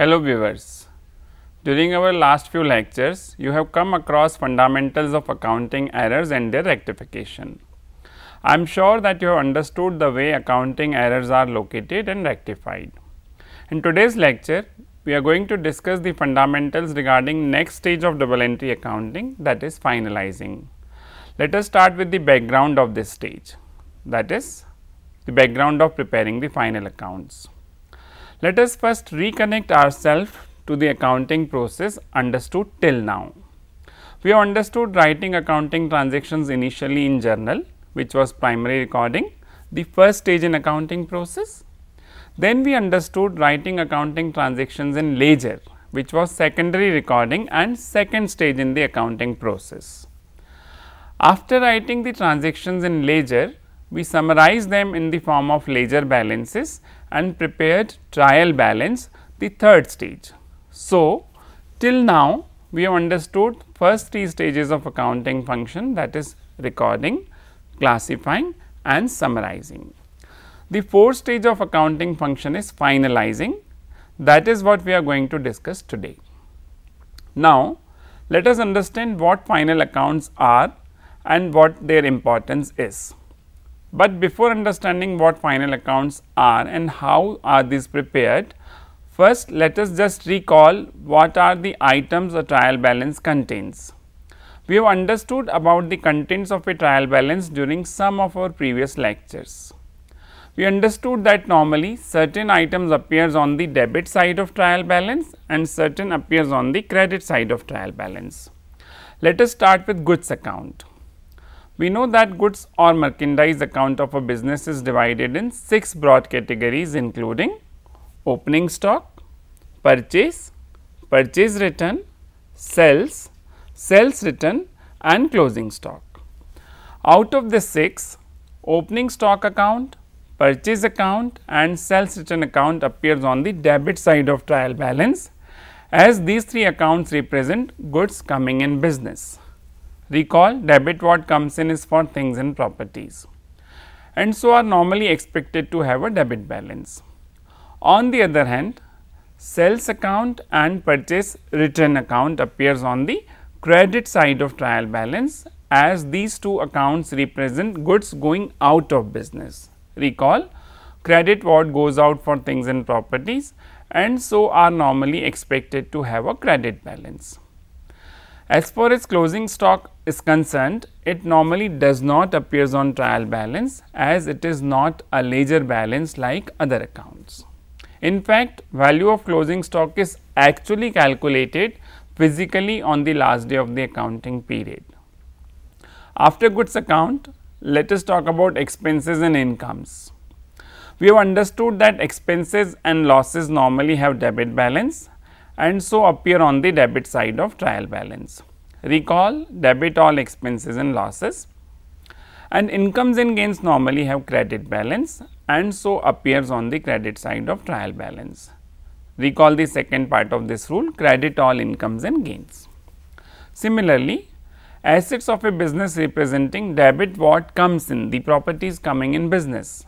Hello viewers, during our last few lectures, you have come across fundamentals of accounting errors and their rectification. I am sure that you have understood the way accounting errors are located and rectified. In today's lecture, we are going to discuss the fundamentals regarding next stage of double entry accounting, that is finalizing. Let us start with the background of this stage, that is the background of preparing the final accounts. Let us first reconnect ourselves to the accounting process understood till now. We have understood writing accounting transactions initially in journal, which was primary recording, the first stage in accounting process. Then we understood writing accounting transactions in ledger, which was secondary recording and second stage in the accounting process. After writing the transactions in ledger, we summarized them in the form of ledger balances and prepared trial balance, the third stage. So, till now we have understood first three stages of accounting function, that is recording, classifying and summarizing. The fourth stage of accounting function is finalizing, that is what we are going to discuss today. Now, let us understand what final accounts are and what their importance is. But before understanding what final accounts are and how are these prepared, first let us just recall what are the items a trial balance contains. We have understood about the contents of a trial balance during some of our previous lectures. We understood that normally certain items appears on the debit side of trial balance and certain appears on the credit side of trial balance. Let us start with goods account. We know that goods or merchandise account of a business is divided in 6 broad categories, including opening stock, purchase, purchase return, sales, sales return and closing stock. Out of the 6, opening stock account, purchase account and sales return account appears on the debit side of trial balance, as these 3 accounts represent goods coming in business. Recall, debit what comes in is for things and properties, and so are normally expected to have a debit balance. On the other hand, sales account and purchase return account appears on the credit side of trial balance, as these 2 accounts represent goods going out of business. Recall, credit what goes out for things and properties, and so are normally expected to have a credit balance. As far as closing stock is concerned, it normally does not appears on trial balance, as it is not a ledger balance like other accounts. In fact, value of closing stock is actually calculated physically on the last day of the accounting period. After goods account, let us talk about expenses and incomes. We have understood that expenses and losses normally have debit balance and so appear on the debit side of trial balance. Recall, debit all expenses and losses, and incomes and gains normally have credit balance and so appears on the credit side of trial balance. Recall the second part of this rule, credit all incomes and gains. Similarly, assets of a business representing debit what comes in, the properties coming in business,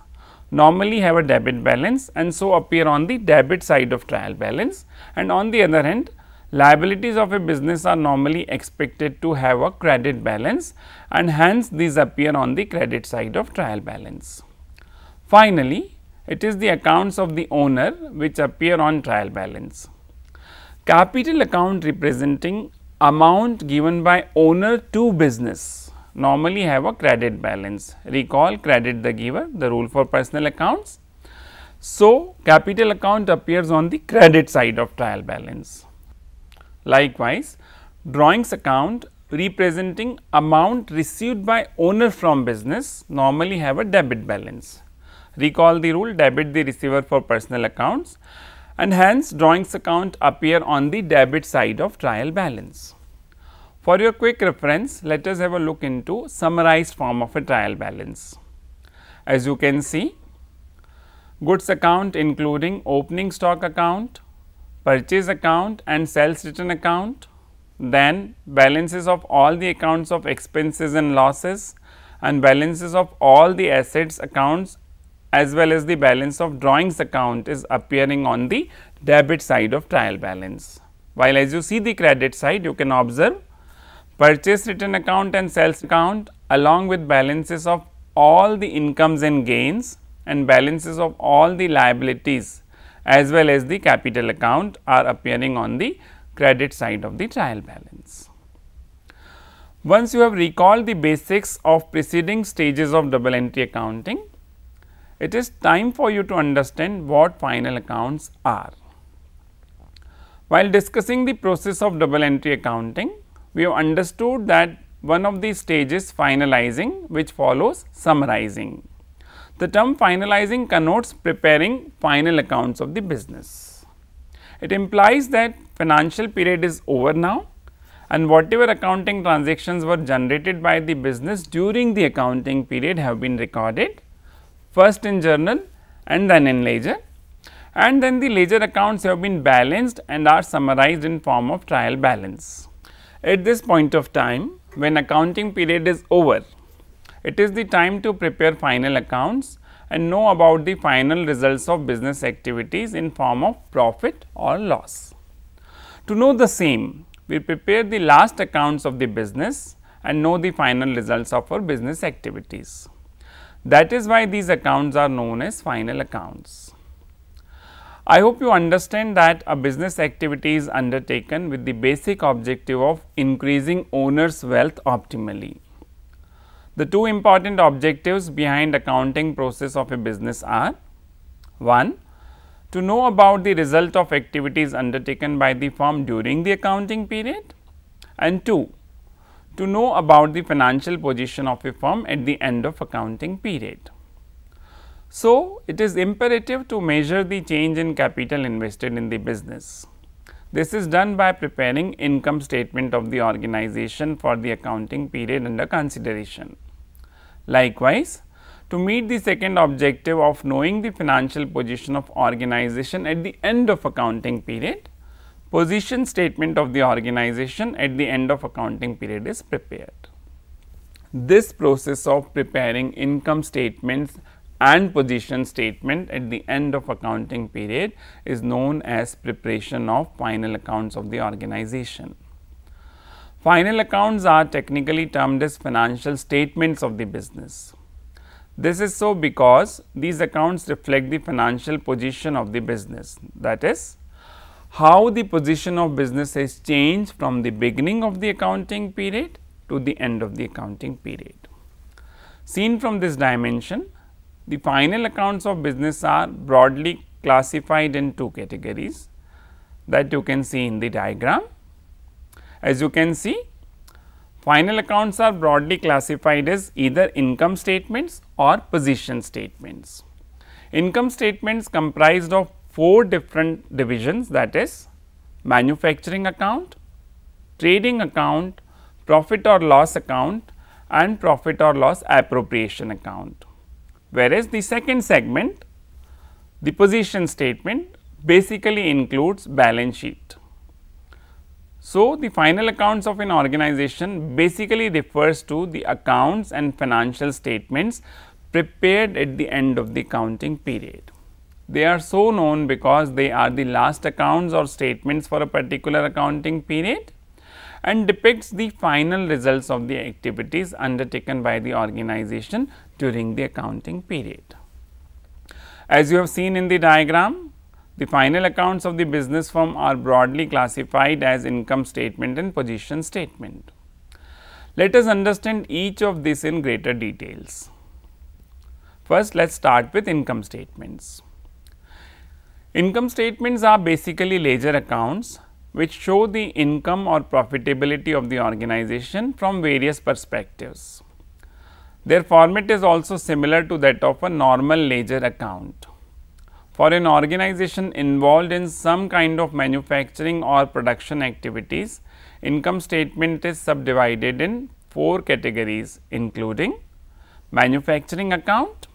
normally have a debit balance and so appear on the debit side of trial balance, and on the other hand, liabilities of a business are normally expected to have a credit balance and hence these appear on the credit side of trial balance. Finally, it is the accounts of the owner which appear on trial balance. Capital account representing amount given by owner to business normally have a credit balance. Recall, credit the giver, the rule for personal accounts. So, capital account appears on the credit side of trial balance. Likewise, drawings account representing amount received by owner from business normally have a debit balance. Recall the rule, debit the receiver for personal accounts, and hence drawings account appear on the debit side of trial balance. For your quick reference, let us have a look into summarized form of a trial balance. As you can see, goods account including opening stock account, purchase account and sales return account, then balances of all the accounts of expenses and losses and balances of all the assets accounts as well as the balance of drawings account is appearing on the debit side of trial balance. While as you see the credit side, you can observe purchase return account and sales account along with balances of all the incomes and gains and balances of all the liabilities as well as the capital account are appearing on the credit side of the trial balance. Once you have recalled the basics of preceding stages of double entry accounting, it is time for you to understand what final accounts are. While discussing the process of double entry accounting, we have understood that one of the stages finalizing, which follows summarizing. The term finalizing connotes preparing final accounts of the business. It implies that financial period is over now and whatever accounting transactions were generated by the business during the accounting period have been recorded, first in journal and then in ledger, and then the ledger accounts have been balanced and are summarized in form of trial balance. At this point of time, when accounting period is over, it is the time to prepare final accounts and know about the final results of business activities in form of profit or loss. To know the same, we prepare the last accounts of the business and know the final results of our business activities. That is why these accounts are known as final accounts. I hope you understand that a business activity is undertaken with the basic objective of increasing owner's wealth optimally. The two important objectives behind accounting process of a business are: 1. To know about the result of activities undertaken by the firm during the accounting period, and 2. To know about the financial position of a firm at the end of accounting period. So, it is imperative to measure the change in capital invested in the business. This is done by preparing income statement of the organization for the accounting period under consideration. Likewise, to meet the second objective of knowing the financial position of organization at the end of accounting period, position statement of the organization at the end of accounting period is prepared. This process of preparing income statements and position statement at the end of accounting period is known as preparation of final accounts of the organization. Final accounts are technically termed as financial statements of the business. This is so because these accounts reflect the financial position of the business, that is, how the position of business has changed from the beginning of the accounting period to the end of the accounting period. Seen from this dimension, the final accounts of business are broadly classified in two categories that you can see in the diagram. As you can see, final accounts are broadly classified as either income statements or position statements. Income statements comprised of 4 different divisions, that is manufacturing account, trading account, profit or loss account and profit or loss appropriation account. Whereas, the second segment, the position statement, basically includes balance sheet. So, the final accounts of an organization basically refers to the accounts and financial statements prepared at the end of the accounting period. They are so known because they are the last accounts or statements for a particular accounting period and depicts the final results of the activities undertaken by the organization during the accounting period. As you have seen in the diagram, the final accounts of the business firm are broadly classified as income statement and position statement. Let us understand each of these in greater details. First, let us start with income statements. Income statements are basically ledger accounts which show the income or profitability of the organization from various perspectives. Their format is also similar to that of a normal ledger account. For an organization involved in some kind of manufacturing or production activities, income statement is subdivided in 4 categories, including manufacturing account,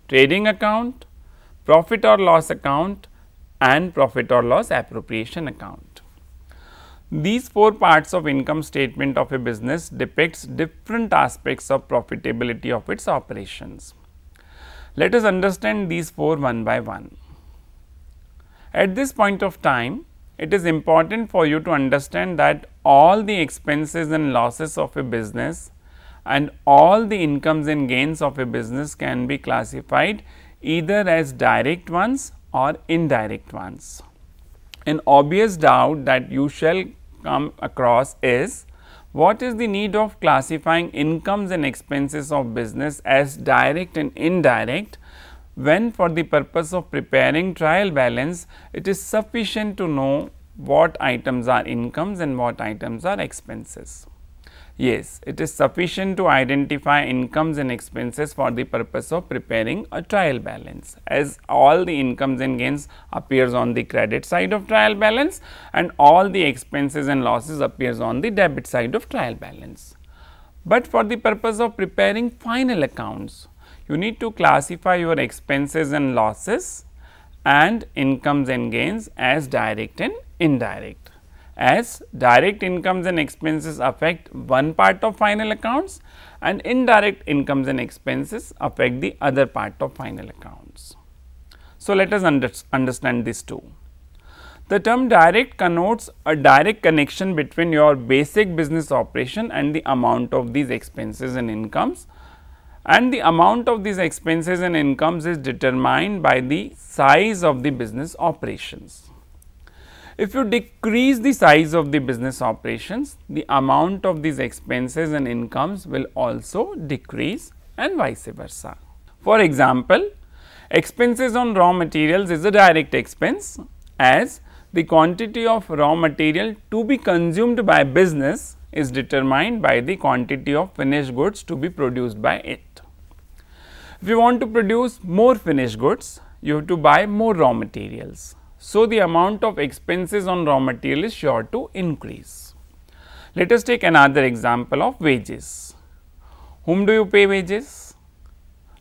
trading account, profit or loss account and profit or loss appropriation account. These 4 parts of income statement of a business depicts different aspects of profitability of its operations. Let us understand these four one by one. At this point of time, it is important for you to understand that all the expenses and losses of a business and all the incomes and gains of a business can be classified either as direct ones or indirect ones. An obvious doubt that you shall come across is, what is the need of classifying incomes and expenses of business as direct and indirect, when for the purpose of preparing trial balance it is sufficient to know what items are incomes and what items are expenses. Yes, it is sufficient to identify incomes and expenses for the purpose of preparing a trial balance, as all the incomes and gains appears on the credit side of trial balance and all the expenses and losses appears on the debit side of trial balance. But for the purpose of preparing final accounts, you need to classify your expenses and losses and incomes and gains as direct and indirect, as direct incomes and expenses affect one part of final accounts and indirect incomes and expenses affect the other part of final accounts. So, let us understand this too. The term direct connotes a direct connection between your basic business operation and the amount of these expenses and incomes, and the amount of these expenses and incomes is determined by the size of the business operations. If you decrease the size of the business operations, the amount of these expenses and incomes will also decrease and vice versa. For example, expenses on raw materials is a direct expense, as the quantity of raw material to be consumed by business is determined by the quantity of finished goods to be produced by it. If you want to produce more finished goods, you have to buy more raw materials. So, the amount of expenses on raw material is sure to increase. Let us take another example of wages. Whom do you pay wages?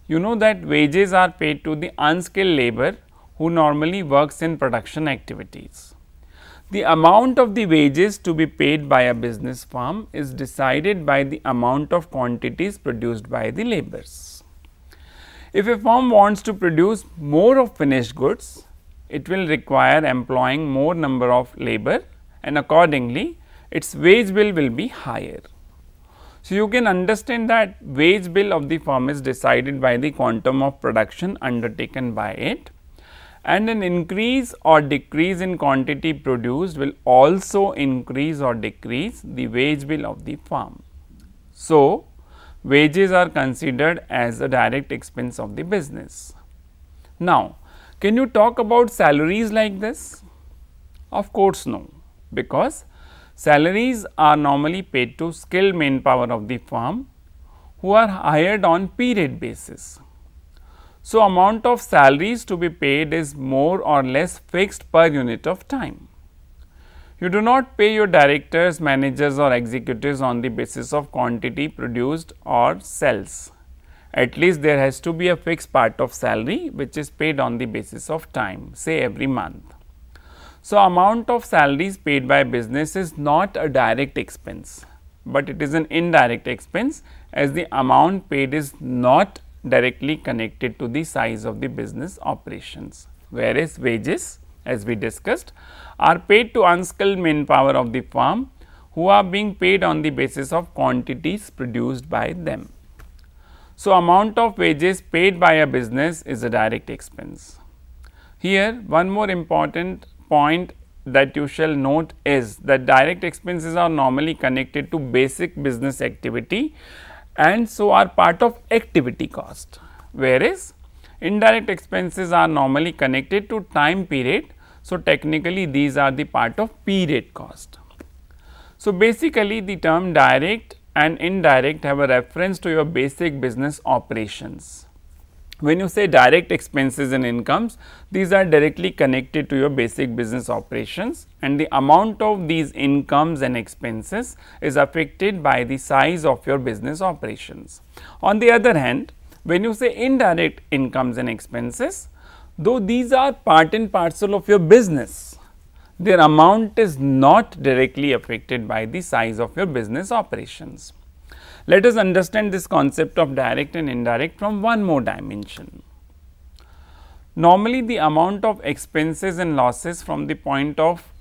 You know that wages are paid to the unskilled labor who normally works in production activities. The amount of the wages to be paid by a business firm is decided by the amount of quantities produced by the laborers. If a firm wants to produce more of finished goods, it will require employing more number of labor, and accordingly its wage bill will be higher. So, you can understand that wage bill of the firm is decided by the quantum of production undertaken by it, and an increase or decrease in quantity produced will also increase or decrease the wage bill of the firm. So, wages are considered as a direct expense of the business. Now, can you talk about salaries like this? Of course, no, because salaries are normally paid to skilled manpower of the firm who are hired on period basis. So, amount of salaries to be paid is more or less fixed per unit of time. You do not pay your directors, managers or executives on the basis of quantity produced or sales. At least there has to be a fixed part of salary which is paid on the basis of time, say every month. So, amount of salaries paid by business is not a direct expense, but it is an indirect expense, as the amount paid is not directly connected to the size of the business operations, whereas wages, as we discussed, are paid to unskilled manpower of the firm who are being paid on the basis of quantities produced by them. So, amount of wages paid by a business is a direct expense. Here one more important point that you shall note is that direct expenses are normally connected to basic business activity and so are part of activity cost, whereas indirect expenses are normally connected to time period. So, technically these are the part of period cost. So, basically the term direct and indirect have a reference to your basic business operations. When you say direct expenses and incomes, these are directly connected to your basic business operations, and the amount of these incomes and expenses is affected by the size of your business operations. On the other hand, when you say indirect incomes and expenses, though these are part and parcel of your business, their amount is not directly affected by the size of your business operations. Let us understand this concept of direct and indirect from one more dimension. Normally, the amount of expenses and losses from the point of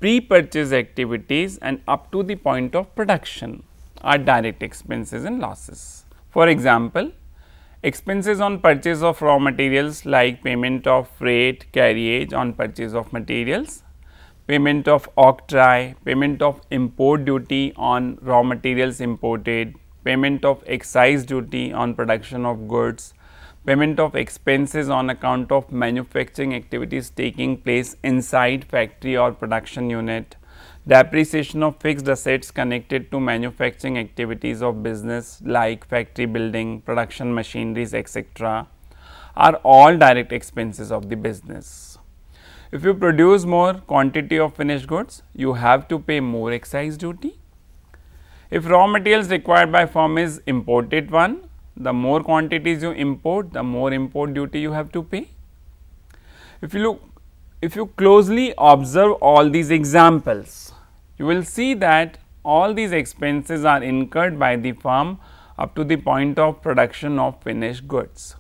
pre-purchase activities and up to the point of production are direct expenses and losses. For example, expenses on purchase of raw materials like payment of freight, carriage on purchase of materials, payment of octroi, payment of import duty on raw materials imported, payment of excise duty on production of goods, payment of expenses on account of manufacturing activities taking place inside factory or production unit, depreciation of fixed assets connected to manufacturing activities of business like factory building, production machineries, etc., are all direct expenses of the business. If you produce more quantity of finished goods, you have to pay more excise duty. If raw materials required by firm is imported one, the more quantities you import, the more import duty you have to pay. If you closely observe all these examples, you will see that all these expenses are incurred by the firm up to the point of production of finished goods.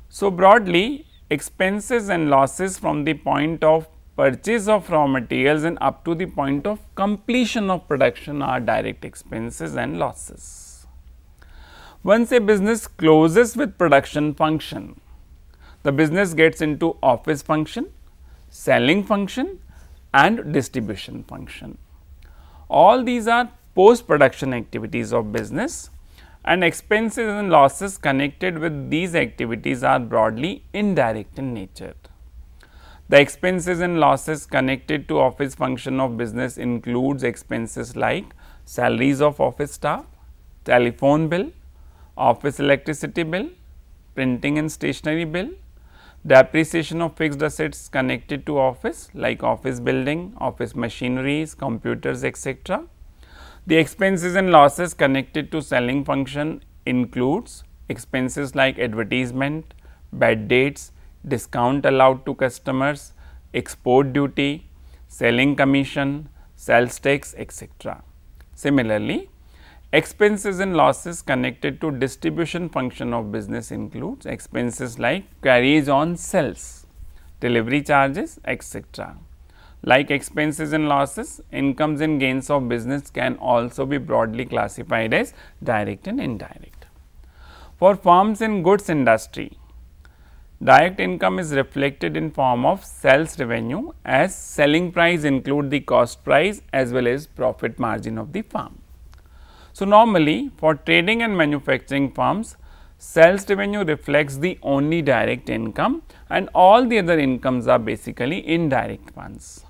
So, broadly, expenses and losses from the point of purchase of raw materials and up to the point of completion of production are direct expenses and losses. Once a business closes with production function, the business gets into office function, selling function and distribution function. All these are post production activities of business, and expenses and losses connected with these activities are broadly indirect in nature. The expenses and losses connected to office function of business includes expenses like salaries of office staff, telephone bill, office electricity bill, printing and stationery bill, depreciation of fixed assets connected to office like office building, office machineries, computers, etc. The expenses and losses connected to selling function includes expenses like advertisement, bad dates, discount allowed to customers, export duty, selling commission, sales tax, etc. Similarly, expenses and losses connected to distribution function of business includes expenses like carriage on sales, delivery charges, etc. Like expenses and losses, incomes and gains of business can also be broadly classified as direct and indirect. For firms in goods industry, direct income is reflected in form of sales revenue, as selling price include the cost price as well as profit margin of the firm. So, normally for trading and manufacturing firms, sales revenue reflects the only direct income and all the other incomes are basically indirect ones.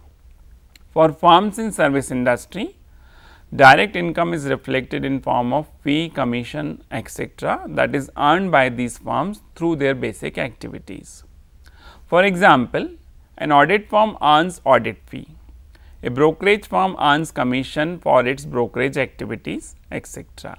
For firms in service industry, direct income is reflected in form of fee, commission, etc., that is earned by these firms through their basic activities. For example, an audit firm earns audit fee. A brokerage firm earns commission for its brokerage activities, etc.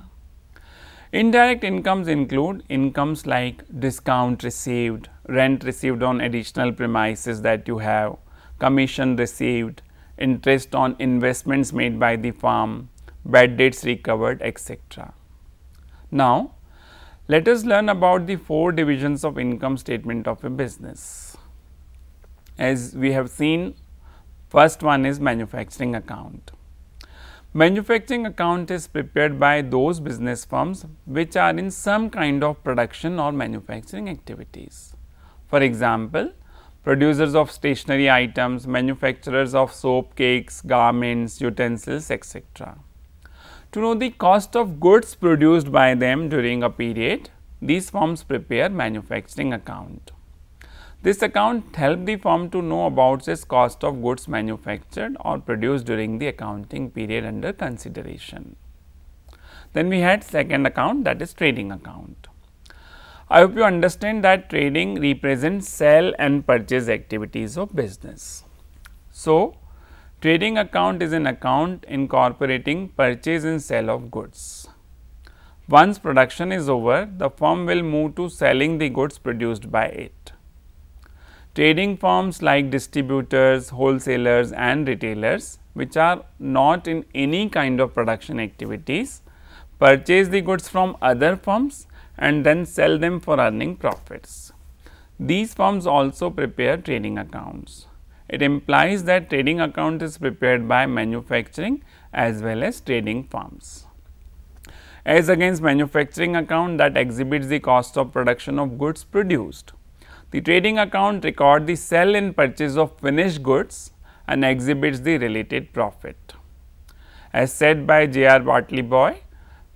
Indirect incomes include incomes like discount received, rent received on additional premises that you have, commission received, interest on investments made by the firm, bad debts recovered, etc. Now, let us learn about the 4 divisions of income statement of a business. As we have seen, first one is manufacturing account. Manufacturing account is prepared by those business firms which are in some kind of production or manufacturing activities. For example, producers of stationery items, manufacturers of soap, cakes, garments, utensils, etc. To know the cost of goods produced by them during a period, these firms prepare manufacturing account. This account helps the firm to know about its cost of goods manufactured or produced during the accounting period under consideration. Then we had second account, that is trading account. I hope you understand that trading represents sell and purchase activities of business. So, trading account is an account incorporating purchase and sale of goods. Once production is over, the firm will move to selling the goods produced by it. Trading firms like distributors, wholesalers and retailers, which are not in any kind of production activities, purchase the goods from other firms and then sell them for earning profits. These firms also prepare trading accounts. It implies that trading account is prepared by manufacturing as well as trading firms. As against manufacturing account that exhibits the cost of production of goods produced, the trading account records the sell and purchase of finished goods and exhibits the related profit. As said by J.R. Bartley Boy,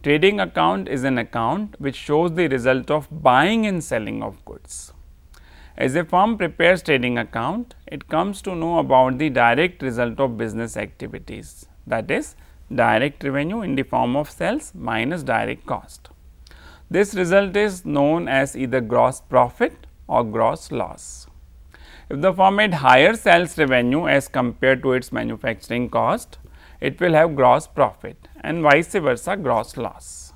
trading account is an account which shows the result of buying and selling of goods. As a firm prepares trading account, it comes to know about the direct result of business activities, that is direct revenue in the form of sales minus direct cost. This result is known as either gross profit or gross loss. If the firm had higher sales revenue as compared to its manufacturing cost, it will have gross profit and vice versa gross loss.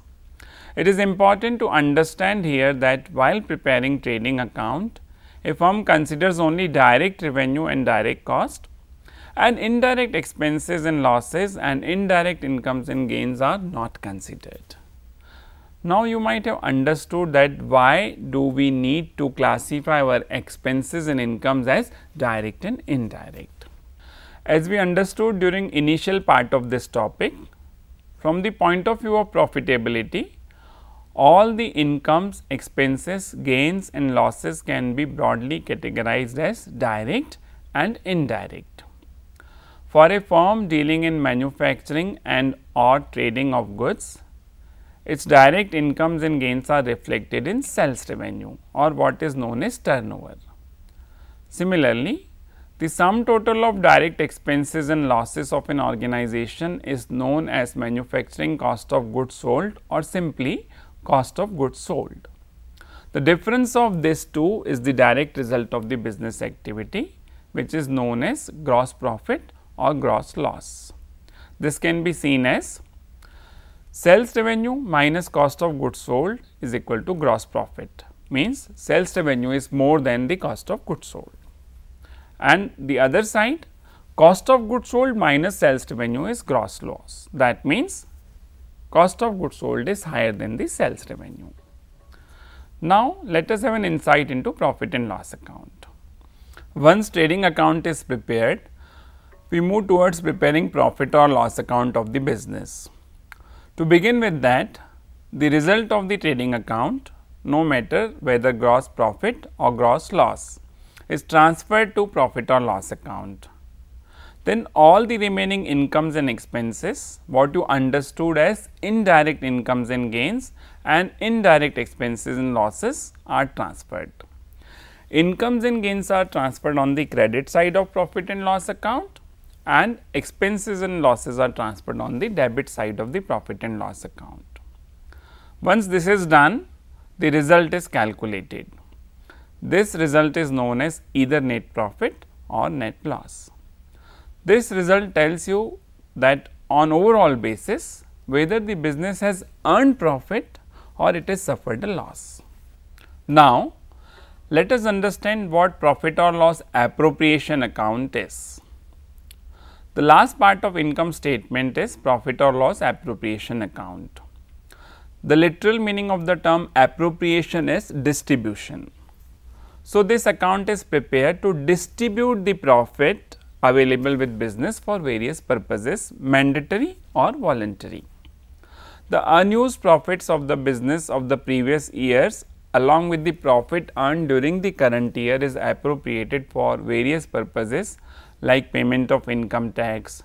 It is important to understand here that while preparing trading account, a firm considers only direct revenue and direct cost, and indirect expenses and losses and indirect incomes and gains are not considered. Now, you might have understood that why do we need to classify our expenses and incomes as direct and indirect. As we understood during initial part of this topic, from the point of view of profitability, all the incomes, expenses, gains and losses can be broadly categorized as direct and indirect. For a firm dealing in manufacturing and or trading of goods, its direct incomes and gains are reflected in sales revenue or what is known as turnover. Similarly, the sum total of direct expenses and losses of an organization is known as manufacturing cost of goods sold or simply cost of goods sold. The difference of these two is the direct result of the business activity, which is known as gross profit or gross loss. This can be seen as sales revenue minus cost of goods sold is equal to gross profit, means sales revenue is more than the cost of goods sold. And the other side, cost of goods sold minus sales revenue is gross loss. That means cost of goods sold is higher than the sales revenue. Now, let us have an insight into profit and loss account. Once trading account is prepared, we move towards preparing profit or loss account of the business. To begin with that, the result of the trading account, no matter whether gross profit or gross loss, is transferred to profit or loss account. Then all the remaining incomes and expenses, what you understood as indirect incomes and gains and indirect expenses and losses are transferred. Incomes and gains are transferred on the credit side of profit and loss account and expenses and losses are transferred on the debit side of the profit and loss account. Once this is done, the result is calculated. This result is known as either net profit or net loss. This result tells you that on overall basis whether the business has earned profit or it has suffered a loss. Now, let us understand what profit or loss appropriation account is. The last part of income statement is profit or loss appropriation account. The literal meaning of the term appropriation is distribution. So, this account is prepared to distribute the profit available with business for various purposes, mandatory or voluntary. The unused profits of the business of the previous years along with the profit earned during the current year is appropriated for various purposes like payment of income tax,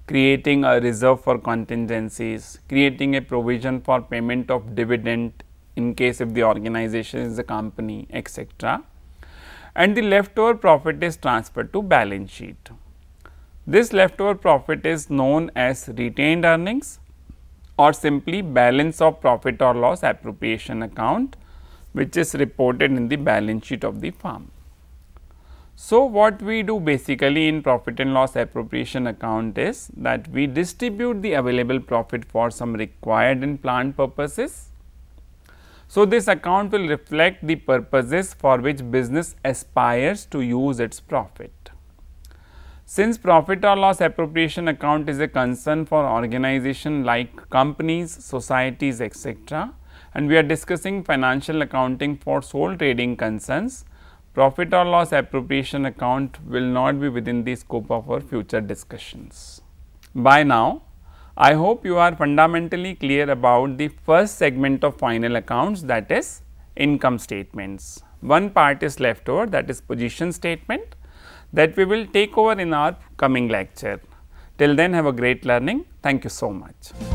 creating a reserve for contingencies, creating a provision for payment of dividend in case if the organization is a company, etc. And the leftover profit is transferred to balance sheet. This leftover profit is known as retained earnings or simply balance of profit or loss appropriation account, which is reported in the balance sheet of the firm. So, what we do basically in profit and loss appropriation account is that we distribute the available profit for some required and planned purposes. So, this account will reflect the purposes for which business aspires to use its profit. Since profit or loss appropriation account is a concern for organization like companies, societies, etc., and we are discussing financial accounting for sole trading concerns, profit or loss appropriation account will not be within the scope of our future discussions. By now, I hope you are fundamentally clear about the first segment of final accounts, that is income statements. One part is left over, that is position statement, that we will take over in our coming lecture. Till then, have a great learning. Thank you so much.